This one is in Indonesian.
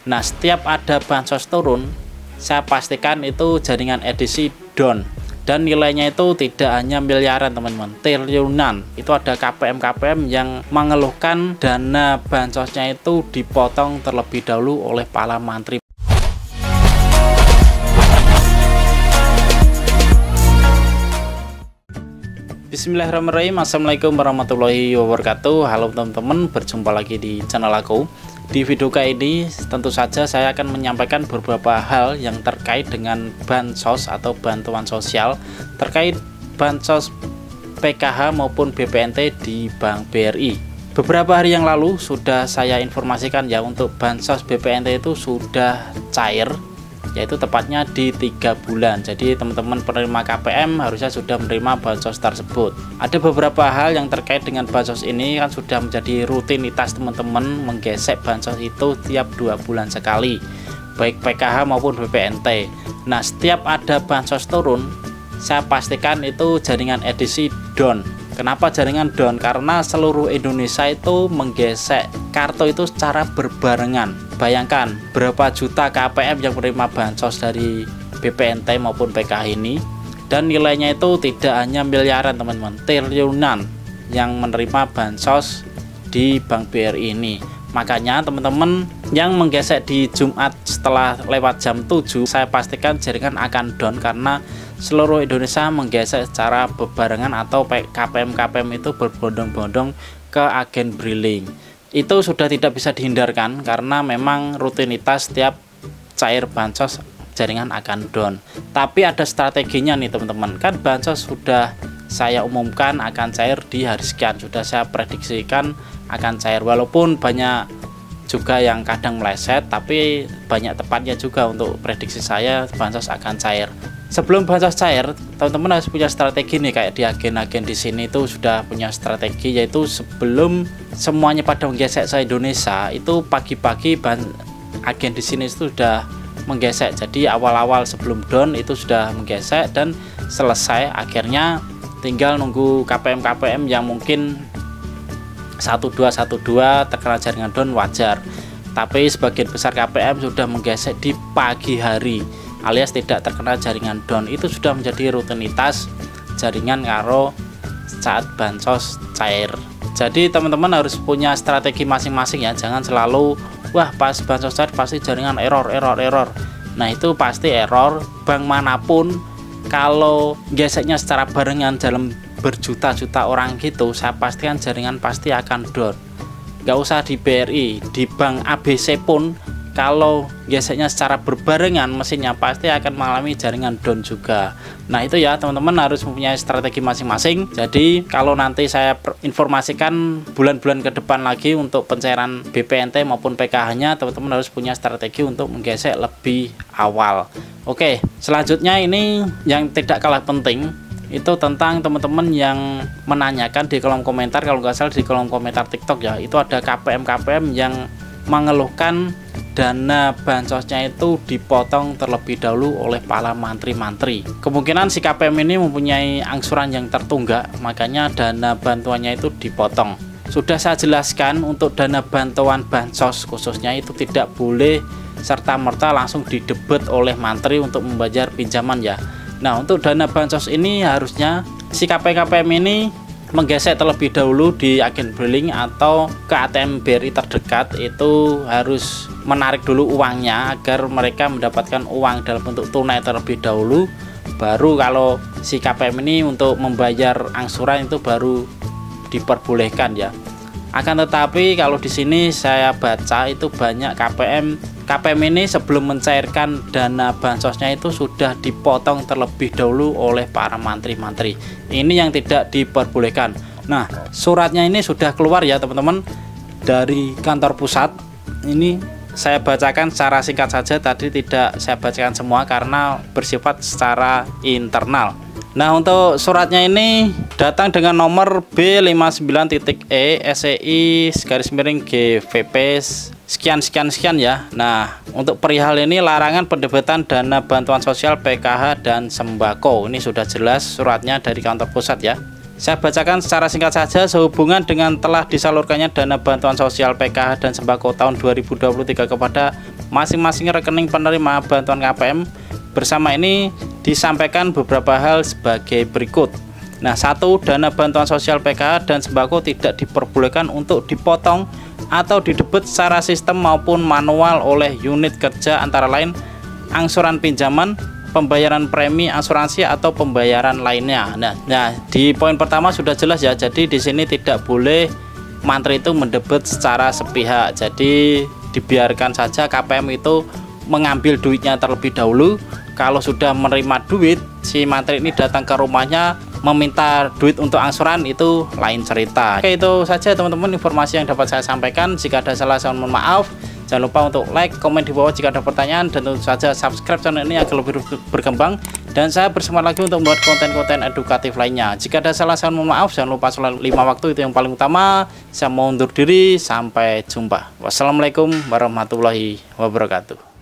Nah, setiap ada bansos turun, saya pastikan itu jaringan edisi down. Dan nilainya itu tidak hanya miliaran teman-teman, triliunan. Itu ada KPM-KPM yang mengeluhkan dana bansosnya itu dipotong terlebih dahulu oleh para mantri. Bismillahirrahmanirrahim. Assalamualaikum warahmatullahi wabarakatuh. Halo teman-teman, berjumpa lagi di channel aku. Di video kali ini tentu saja saya akan menyampaikan beberapa hal yang terkait dengan bansos atau bantuan sosial terkait bansos PKH maupun BPNT di Bank BRI. Beberapa hari yang lalu sudah saya informasikan ya, untuk bansos BPNT itu sudah cair, yaitu tepatnya di 3 bulan. Jadi teman-teman penerima KPM harusnya sudah menerima bansos tersebut. Ada beberapa hal yang terkait dengan bansos ini kan sudah menjadi rutinitas teman-teman menggesek bansos itu tiap 2 bulan sekali, baik PKH maupun BPNT. Nah, setiap ada bansos turun, saya pastikan itu jaringan edisi down. Kenapa jaringan down? Karena seluruh Indonesia itu menggesek kartu itu secara berbarengan. Bayangkan berapa juta KPM yang menerima bansos dari BPNT maupun PKH ini, dan nilainya itu tidak hanya miliaran teman-teman, triliunan yang menerima bansos di Bank BRI ini. Makanya teman-teman yang menggesek di Jumat setelah lewat jam 7, saya pastikan jaringan akan down karena seluruh Indonesia menggesek secara bebarengan atau KPM-KPM itu berbondong-bondong ke agen briling. Itu sudah tidak bisa dihindarkan karena memang rutinitas setiap cair bansos jaringan akan down. Tapi ada strateginya nih teman-teman. Kan bansos sudah saya umumkan akan cair di hari sekian, sudah saya prediksikan akan cair, walaupun banyak juga yang kadang meleset, tapi banyak tepatnya juga untuk prediksi saya bansos akan cair. Sebelum bansos cair, teman-teman harus punya strategi nih, kayak di agen-agen di sini itu sudah punya strategi, yaitu sebelum semuanya pada menggesek se Indonesia itu pagi-pagi agen di sini itu sudah menggesek. Jadi awal-awal sebelum down itu sudah menggesek dan selesai, akhirnya tinggal nunggu KPM-KPM yang mungkin 1212 terkena jaringan down wajar. Tapi sebagian besar KPM sudah menggesek di pagi hari alias tidak terkena jaringan down. Itu sudah menjadi rutinitas jaringan karo saat bansos cair. Jadi teman-teman harus punya strategi masing-masing ya, jangan selalu wah pas bansos cair pasti jaringan error. Nah, itu pasti error. Bank manapun kalau geseknya secara barengan dalam berjuta-juta orang gitu, saya pastikan jaringan pasti akan down. Gak usah di BRI, di bank ABC pun kalau geseknya secara berbarengan mesinnya pasti akan mengalami jaringan down juga. Nah, itu ya teman-teman harus mempunyai strategi masing-masing. Jadi kalau nanti saya informasikan bulan-bulan ke depan lagi untuk pencairan BPNT maupun PKH-nya, teman-teman harus punya strategi untuk menggesek lebih awal. Oke, selanjutnya ini yang tidak kalah penting, itu tentang teman-teman yang menanyakan di kolom komentar, kalau nggak salah di kolom komentar TikTok ya, itu ada KPM-KPM yang mengeluhkan dana bansosnya itu dipotong terlebih dahulu oleh para mantri-mantri. Kemungkinan si KPM ini mempunyai angsuran yang tertunggak, makanya dana bantuannya itu dipotong. Sudah saya jelaskan, untuk dana bantuan bansos khususnya itu tidak boleh serta-merta langsung didebet oleh mantri untuk membayar pinjaman ya. Nah, untuk dana bansos ini harusnya si KPM ini menggesek terlebih dahulu di agen briling atau ke ATM BRI terdekat, itu harus menarik dulu uangnya agar mereka mendapatkan uang dalam bentuk tunai terlebih dahulu, baru kalau si KPM ini untuk membayar angsuran itu baru diperbolehkan ya. Akan tetapi kalau di sini saya baca itu banyak KPM ini sebelum mencairkan dana bansosnya itu sudah dipotong terlebih dahulu oleh para mantri-mantri. Ini yang tidak diperbolehkan. Nah, suratnya ini sudah keluar ya teman-teman dari kantor pusat. Ini saya bacakan secara singkat saja, tadi tidak saya bacakan semua karena bersifat secara internal. Nah, untuk suratnya ini datang dengan nomor B59.E SEI/GVP sekian ya. Nah, untuk perihal ini larangan pendebetan dana bantuan sosial PKH dan sembako, ini sudah jelas suratnya dari kantor pusat ya. Saya bacakan secara singkat saja. Sehubungan dengan telah disalurkannya dana bantuan sosial PKH dan sembako tahun 2023 kepada masing-masing rekening penerima bantuan KPM, bersama ini disampaikan beberapa hal sebagai berikut. Nah, 1. Dana bantuan sosial PKH dan sembako tidak diperbolehkan untuk dipotong atau didebet secara sistem maupun manual oleh unit kerja, antara lain angsuran pinjaman, pembayaran premi asuransi atau pembayaran lainnya. Nah, di poin pertama sudah jelas ya. Jadi di sini tidak boleh mantri itu mendebet secara sepihak. Jadi dibiarkan saja KPM itu mengambil duitnya terlebih dahulu. Kalau sudah menerima duit, si mantri ini datang ke rumahnya meminta duit untuk angsuran, itu lain cerita. Oke, itu saja teman-teman informasi yang dapat saya sampaikan. Jika ada salah, saya mohon maaf. Jangan lupa untuk like, komen di bawah jika ada pertanyaan, dan tentu saja subscribe channel ini agar lebih berkembang. Dan saya bersemangat lagi untuk membuat konten-konten edukatif lainnya. Jika ada salah, saya mohon maaf. Jangan lupa sholat 5 waktu, itu yang paling utama. Saya mau undur diri, sampai jumpa. Wassalamualaikum warahmatullahi wabarakatuh.